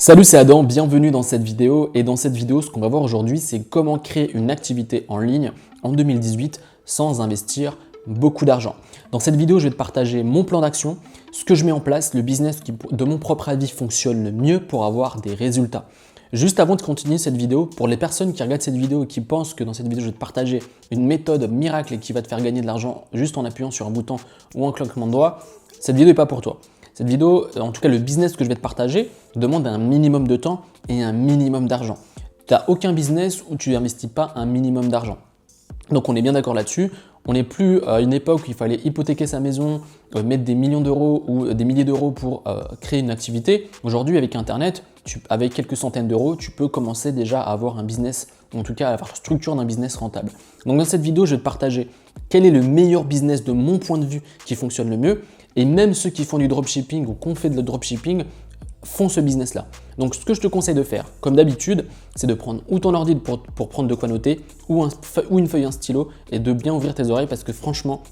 Salut, c'est Adam, bienvenue dans cette vidéo. Et dans cette vidéo, ce qu'on va voir aujourd'hui, c'est comment créer une activité en ligne en 2018 sans investir beaucoup d'argent. Dans cette vidéo, je vais te partager mon plan d'action, ce que je mets en place, le business qui, de mon propre avis, fonctionne le mieux pour avoir des résultats. Juste avant de continuer cette vidéo, pour les personnes qui regardent cette vidéo et qui pensent que dans cette vidéo, je vais te partager une méthode miracle et qui va te faire gagner de l'argent juste en appuyant sur un bouton ou un claquement de doigts, cette vidéo n'est pas pour toi. Cette vidéo, en tout cas le business que je vais te partager, demande un minimum de temps et un minimum d'argent. Tu n'as aucun business où tu n'investis pas un minimum d'argent. Donc on est bien d'accord là-dessus. On n'est plus à une époque où il fallait hypothéquer sa maison, mettre des millions d'euros ou des milliers d'euros pour créer une activité. Aujourd'hui, avec Internet, avec quelques centaines d'euros, tu peux commencer déjà à avoir un business, en tout cas à avoir la structure d'un business rentable. Donc dans cette vidéo, je vais te partager quel est le meilleur business de mon point de vue qui fonctionne le mieux. Et même ceux qui font du dropshipping ou qu'on fait de le dropshipping font ce business-là. Donc ce que je te conseille de faire, comme d'habitude, c'est de prendre ou ton ordi pour prendre de quoi noter, ou une feuille, un stylo, et de bien ouvrir tes oreilles parce que franchement,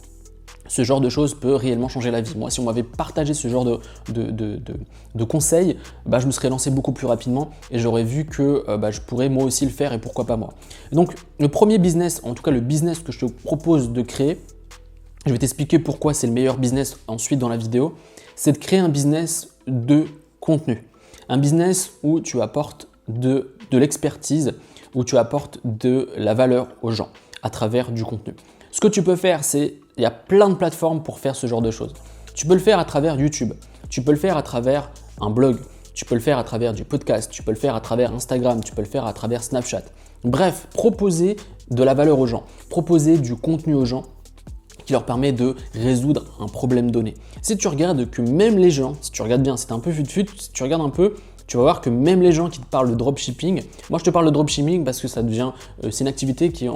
ce genre de choses peut réellement changer la vie. Moi, si on m'avait partagé ce genre de conseils, je me serais lancé beaucoup plus rapidement et j'aurais vu que je pourrais moi aussi le faire et pourquoi pas moi. Donc le premier business, en tout cas le business que je te propose de créer, je vais t'expliquer pourquoi c'est le meilleur business ensuite dans la vidéo, c'est de créer un business de contenu. Un business où tu apportes de l'expertise, où tu apportes de la valeur aux gens à travers du contenu. Ce que tu peux faire, il y a plein de plateformes pour faire ce genre de choses. Tu peux le faire à travers YouTube, tu peux le faire à travers un blog, tu peux le faire à travers du podcast, tu peux le faire à travers Instagram, tu peux le faire à travers Snapchat. Bref, proposer de la valeur aux gens, proposer du contenu aux gens qui leur permet de résoudre un problème donné. Si tu regardes que même les gens, si tu regardes bien, c'est un peu fut-fut, si tu regardes un peu, tu vas voir que même les gens qui te parlent de dropshipping, moi je te parle de dropshipping parce que ça devient, c'est une activité qui est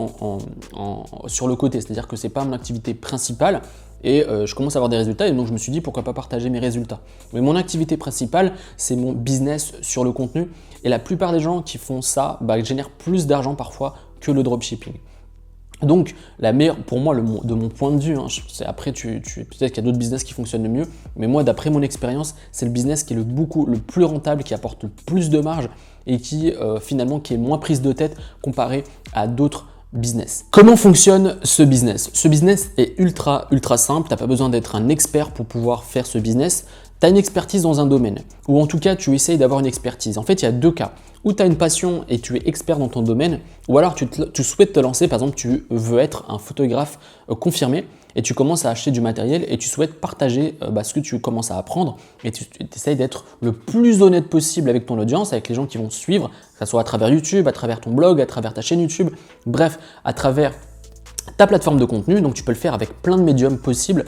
sur le côté, c'est-à-dire que c'est pas mon activité principale et je commence à avoir des résultats et donc je me suis dit pourquoi pas partager mes résultats. Mais mon activité principale, c'est mon business sur le contenu et la plupart des gens qui font ça génèrent plus d'argent parfois que le dropshipping. Donc, la meilleure, pour moi, de mon point de vue, après, peut-être qu'il y a d'autres business qui fonctionnent le mieux, mais moi, d'après mon expérience, c'est le business qui est le plus rentable, qui apporte le plus de marge et qui, finalement, qui est moins prise de tête comparé à d'autres business. Comment fonctionne ce business? Ce business est ultra simple, tu n'as pas besoin d'être un expert pour pouvoir faire ce business. Tu as une expertise dans un domaine, ou en tout cas tu essayes d'avoir une expertise. En fait, il y a deux cas. Ou tu as une passion et tu es expert dans ton domaine, ou alors tu souhaites te lancer, par exemple tu veux être un photographe confirmé et tu commences à acheter du matériel et tu souhaites partager ce que tu commences à apprendre et tu essayes d'être le plus honnête possible avec ton audience, avec les gens qui vont te suivre, que ce soit à travers YouTube, à travers ton blog, à travers ta chaîne YouTube, bref, à travers ta plateforme de contenu, donc tu peux le faire avec plein de médiums possibles.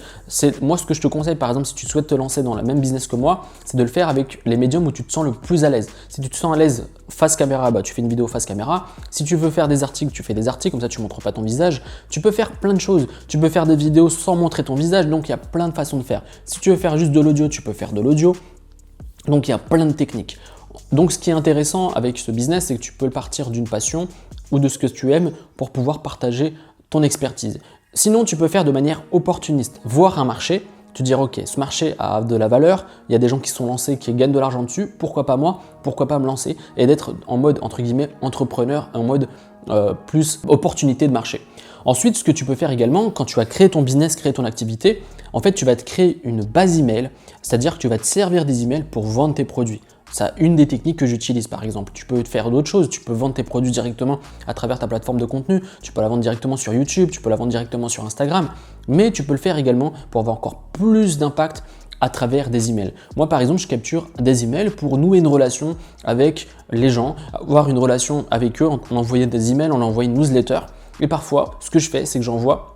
Moi, ce que je te conseille, par exemple, si tu souhaites te lancer dans le même business que moi, c'est de le faire avec les médiums où tu te sens le plus à l'aise. Si tu te sens à l'aise face caméra, tu fais une vidéo face caméra. Si tu veux faire des articles, tu fais des articles, comme ça tu ne montres pas ton visage. Tu peux faire plein de choses. Tu peux faire des vidéos sans montrer ton visage, donc il y a plein de façons de faire. Si tu veux faire juste de l'audio, tu peux faire de l'audio. Donc il y a plein de techniques. Donc ce qui est intéressant avec ce business, c'est que tu peux partir d'une passion ou de ce que tu aimes pour pouvoir partager ton expertise. Sinon, tu peux faire de manière opportuniste, voir un marché, te dire ok, ce marché a de la valeur, il y a des gens qui sont lancés, qui gagnent de l'argent dessus, pourquoi pas moi, pourquoi pas me lancer et d'être en mode entre guillemets entrepreneur, en mode plus opportunité de marché. Ensuite, ce que tu peux faire également, quand tu vas créer ton business, créer ton activité, en fait, tu vas te créer une base email, c'est-à-dire que tu vas te servir des emails pour vendre tes produits. C'est une des techniques que j'utilise par exemple. Tu peux faire d'autres choses, tu peux vendre tes produits directement à travers ta plateforme de contenu, tu peux la vendre directement sur YouTube, tu peux la vendre directement sur Instagram, mais tu peux le faire également pour avoir encore plus d'impact à travers des emails. Moi par exemple, je capture des emails pour nouer une relation avec les gens, avoir une relation avec eux, en envoyant des emails, en envoyant une newsletter. Et parfois, ce que je fais, c'est que j'envoie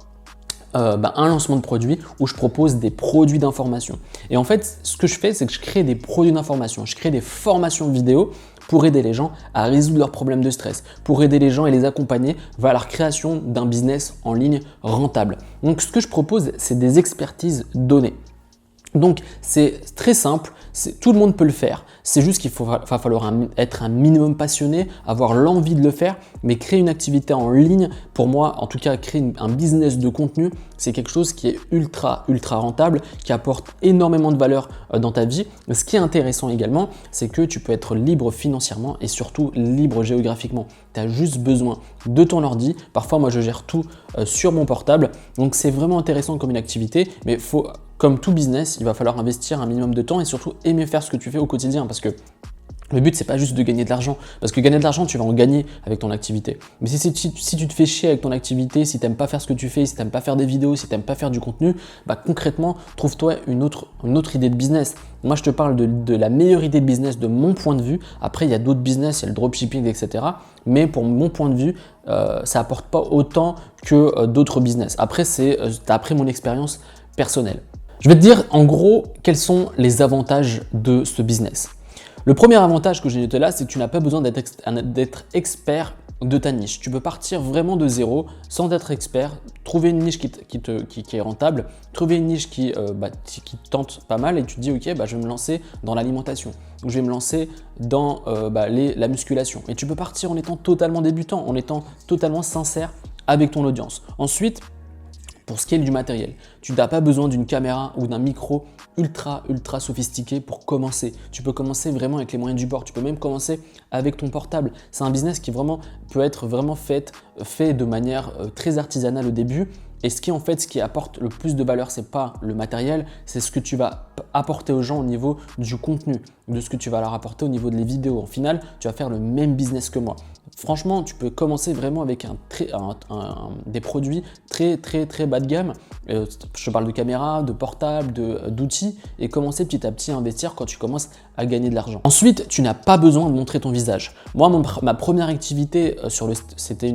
un lancement de produit où je propose des produits d'information. Et en fait, ce que je fais, c'est que je crée des produits d'information. Je crée des formations vidéo pour aider les gens à résoudre leurs problèmes de stress, pour aider les gens et les accompagner vers la création d'un business en ligne rentable. Donc, ce que je propose, c'est des expertises données. Donc, c'est très simple, Tout le monde peut le faire. C'est juste qu'il va falloir être un minimum passionné, avoir l'envie de le faire, mais créer une activité en ligne, pour moi, en tout cas, créer un business de contenu, c'est quelque chose qui est ultra rentable, qui apporte énormément de valeur dans ta vie. Ce qui est intéressant également, c'est que tu peux être libre financièrement et surtout libre géographiquement. Tu as juste besoin de ton ordi. Parfois, moi, je gère tout sur mon portable. Donc, c'est vraiment intéressant comme une activité, mais comme tout business, il va falloir investir un minimum de temps et surtout aimer faire ce que tu fais au quotidien parce que le but, c'est pas juste de gagner de l'argent, parce que gagner de l'argent, tu vas en gagner avec ton activité. Mais si tu te fais chier avec ton activité, si tu n'aimes pas faire ce que tu fais, si tu n'aimes pas faire des vidéos, si tu n'aimes pas faire du contenu, concrètement, trouve-toi une autre idée de business. Moi, je te parle de la meilleure idée de business de mon point de vue. Après, il y a d'autres business, il y a le dropshipping, etc. Mais pour mon point de vue, ça apporte pas autant que d'autres business. Après, c'est d'après mon expérience personnelle. Je vais te dire en gros quels sont les avantages de ce business. Le premier avantage que j'ai noté là, c'est que tu n'as pas besoin d'être expert de ta niche. Tu peux partir vraiment de zéro sans être expert, trouver une niche qui est rentable, trouver une niche qui tente pas mal et tu te dis ok, je vais me lancer dans l'alimentation ou je vais me lancer dans la musculation. Et tu peux partir en étant totalement débutant, en étant totalement sincère avec ton audience. Ensuite, pour ce qui est du matériel, tu n'as pas besoin d'une caméra ou d'un micro ultra sophistiqué pour commencer. Tu peux commencer vraiment avec les moyens du bord. Tu peux même commencer avec ton portable. C'est un business qui peut être vraiment fait de manière très artisanale au début. Et ce qui apporte le plus de valeur, c'est pas le matériel, c'est ce que tu vas apporter aux gens au niveau du contenu, de ce que tu vas leur apporter au niveau des vidéos. En final, tu vas faire le même business que moi. Franchement, tu peux commencer vraiment avec des produits très bas de gamme. Je parle de caméra, de portable, d'outils et commencer petit à petit à investir quand tu commences à gagner de l'argent. Ensuite, tu n'as pas besoin de montrer ton visage. Moi, ma première activité, c'était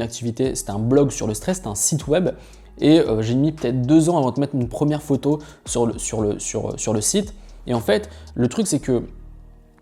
un blog sur le stress, c'était un site web. Et j'ai mis peut-être 2 ans avant de mettre une première photo sur le site. Et en fait, le truc, c'est que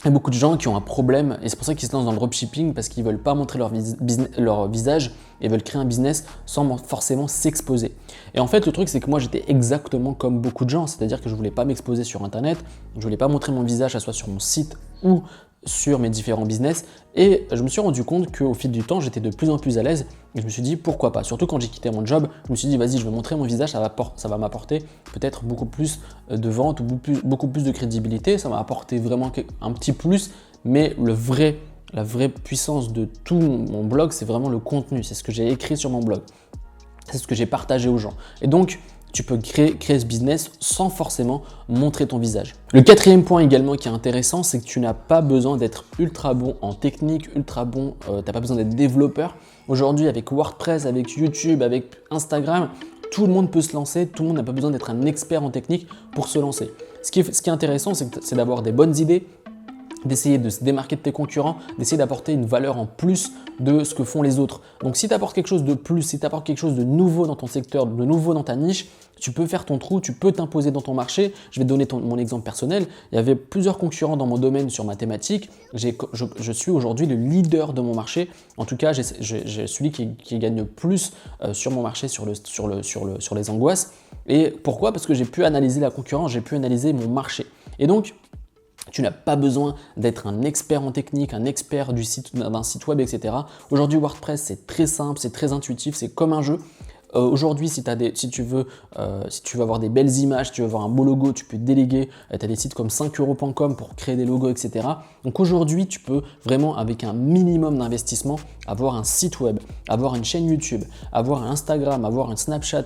il y a beaucoup de gens qui ont un problème et c'est pour ça qu'ils se lancent dans le dropshipping parce qu'ils ne veulent pas montrer leur visage et veulent créer un business sans forcément s'exposer. Et en fait, le truc, c'est que moi, j'étais exactement comme beaucoup de gens, c'est-à-dire que je ne voulais pas m'exposer sur Internet, je ne voulais pas montrer mon visage, soit sur mon site ou sur mes différents business. Et je me suis rendu compte qu'au fil du temps, j'étais de plus en plus à l'aise et je me suis dit pourquoi pas. Surtout quand j'ai quitté mon job, je me suis dit vas-y, je vais montrer mon visage, ça va m'apporter peut-être beaucoup plus de ventes ou beaucoup plus de crédibilité. Ça m'a apporté vraiment un petit plus, mais la vraie puissance de tout mon blog, c'est vraiment le contenu. C'est ce que j'ai écrit sur mon blog. C'est ce que j'ai partagé aux gens. Et donc, tu peux créer ce business sans forcément montrer ton visage. Le quatrième point également qui est intéressant, c'est que tu n'as pas besoin d'être ultra bon en technique, tu n'as pas besoin d'être développeur. Aujourd'hui, avec WordPress, avec YouTube, avec Instagram, tout le monde peut se lancer, tout le monde n'a pas besoin d'être un expert en technique pour se lancer. Ce qui est intéressant, c'est d'avoir des bonnes idées, d'essayer de se démarquer de tes concurrents, d'essayer d'apporter une valeur en plus de ce que font les autres. Donc si tu apportes quelque chose de plus, si tu apportes quelque chose de nouveau dans ton secteur, de nouveau dans ta niche, tu peux faire ton trou, tu peux t'imposer dans ton marché. Je vais te donner mon exemple personnel. Il y avait plusieurs concurrents dans mon domaine sur ma thématique. Je suis aujourd'hui le leader de mon marché. En tout cas, j'ai celui qui gagne le plus sur mon marché sur les angoisses. Et pourquoi ? Parce que j'ai pu analyser la concurrence, j'ai pu analyser mon marché. Et donc, tu n'as pas besoin d'être un expert en technique, un expert d'un site web, etc. Aujourd'hui, WordPress, c'est très simple, c'est très intuitif, c'est comme un jeu. Aujourd'hui, si tu veux avoir des belles images, si tu veux avoir un beau logo, tu peux déléguer. Tu as des sites comme 5euros.com pour créer des logos, etc. Donc aujourd'hui, tu peux vraiment, avec un minimum d'investissement, avoir un site web, avoir une chaîne YouTube, avoir un Instagram, avoir un Snapchat,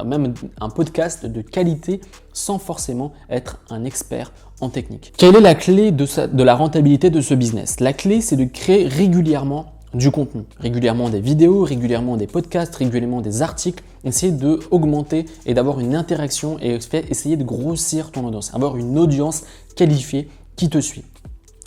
même un podcast de qualité sans forcément être un expert en technique. Quelle est la clé de la rentabilité de ce business ? La clé, c'est de créer régulièrement du contenu, régulièrement des vidéos, régulièrement des podcasts, régulièrement des articles, essayer d'augmenter et d'avoir une interaction et essayer de grossir ton audience, avoir une audience qualifiée qui te suit.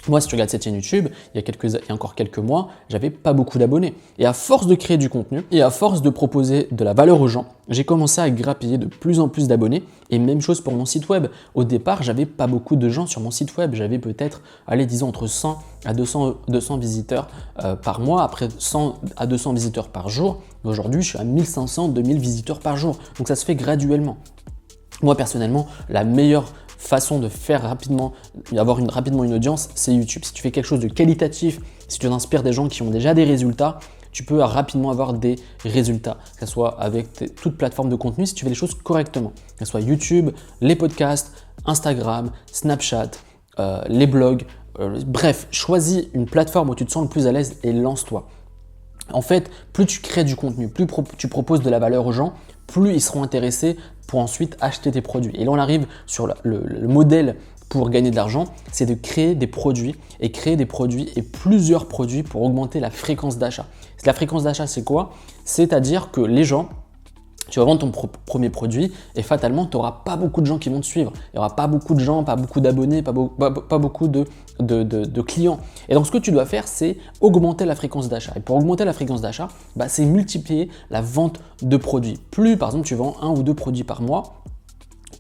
Moi, si tu regardes cette chaîne YouTube, il y a encore quelques mois, j'avais pas beaucoup d'abonnés. Et à force de créer du contenu et à force de proposer de la valeur aux gens, j'ai commencé à grappiller de plus en plus d'abonnés. Et même chose pour mon site web. Au départ, j'avais pas beaucoup de gens sur mon site web. J'avais peut-être, disons entre 100 à 200 visiteurs par mois, après 100 à 200 visiteurs par jour. Aujourd'hui, je suis à 1500, 2000 visiteurs par jour. Donc ça se fait graduellement. Moi, personnellement, la meilleure façon de faire rapidement, avoir rapidement une audience, c'est YouTube. Si tu fais quelque chose de qualitatif, si tu inspires des gens qui ont déjà des résultats, tu peux rapidement avoir des résultats, que ce soit avec toute plateforme de contenu, si tu fais les choses correctement, que ce soit YouTube, les podcasts, Instagram, Snapchat, les blogs, bref, choisis une plateforme où tu te sens le plus à l'aise et lance-toi. En fait, plus tu crées du contenu, plus tu proposes de la valeur aux gens, plus ils seront intéressés pour ensuite acheter tes produits. Et là, on arrive sur le modèle pour gagner de l'argent, c'est de créer des produits et plusieurs produits pour augmenter la fréquence d'achat. La fréquence d'achat, c'est quoi? C'est-à-dire que les gens, tu vas vendre ton premier produit et fatalement, tu n'auras pas beaucoup de gens qui vont te suivre. Il n'y aura pas beaucoup de gens, pas beaucoup d'abonnés, pas beaucoup de clients. Et donc, ce que tu dois faire, c'est augmenter la fréquence d'achat. Et pour augmenter la fréquence d'achat, c'est multiplier la vente de produits. Plus, par exemple, tu vends 1 ou 2 produits par mois,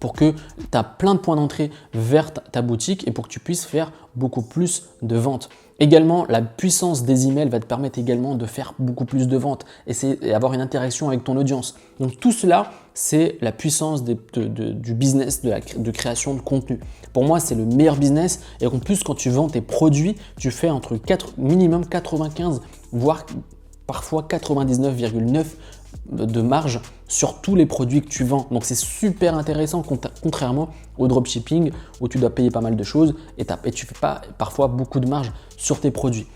pour que tu as plein de points d'entrée vers ta boutique et pour que tu puisses faire beaucoup plus de ventes. Également, la puissance des emails va te permettre également de faire beaucoup plus de ventes et avoir une interaction avec ton audience. Donc tout cela, c'est la puissance du business, de création de contenu. Pour moi, c'est le meilleur business et en plus, quand tu vends tes produits, tu fais entre minimum 95, voire parfois 99,9 de marge sur tous les produits que tu vends. Donc c'est super intéressant contrairement au dropshipping où tu dois payer pas mal de choses et tu fais pas parfois beaucoup de marge sur tes produits.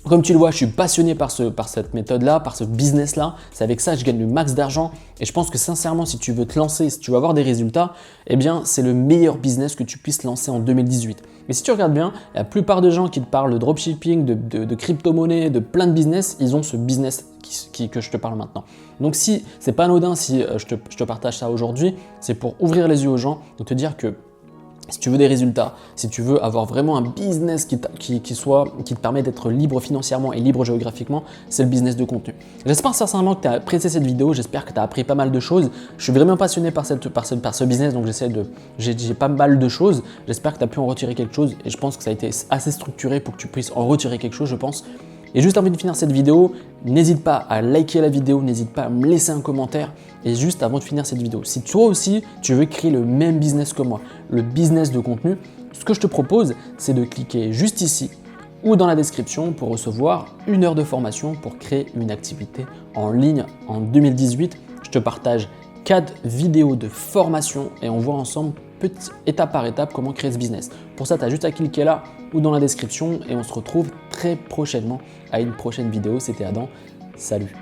Comme tu le vois, je suis passionné par cette méthode-là, par ce business-là. C'est avec ça que je gagne le max d'argent. Et je pense que sincèrement, si tu veux te lancer, si tu veux avoir des résultats, eh bien, c'est le meilleur business que tu puisses lancer en 2018. Mais si tu regardes bien, la plupart des gens qui te parlent de dropshipping, de crypto-monnaie, de plein de business, ils ont ce business que je te parle maintenant. Donc si c'est pas anodin si je te partage ça aujourd'hui, c'est pour ouvrir les yeux aux gens et te dire que si tu veux des résultats, si tu veux avoir vraiment un business qui te permet d'être libre financièrement et libre géographiquement, c'est le business de contenu. J'espère sincèrement que tu as apprécié cette vidéo, j'espère que tu as appris pas mal de choses. Je suis vraiment passionné par ce business, donc j'ai pas mal de choses. J'espère que tu as pu en retirer quelque chose et je pense que ça a été assez structuré pour que tu puisses en retirer quelque chose, je pense. Et juste avant de finir cette vidéo, n'hésite pas à liker la vidéo, n'hésite pas à me laisser un commentaire. Et juste avant de finir cette vidéo, si toi aussi tu veux créer le même business que moi, le business de contenu, ce que je te propose, c'est de cliquer juste ici ou dans la description pour recevoir 1 heure de formation pour créer une activité en ligne en 2018. Je te partage 4 vidéos de formation et on voit ensemble étape par étape comment créer ce business. Pour ça, tu as juste à cliquer là ou dans la description et on se retrouve très prochainement à une prochaine vidéo. C'était Adam, salut!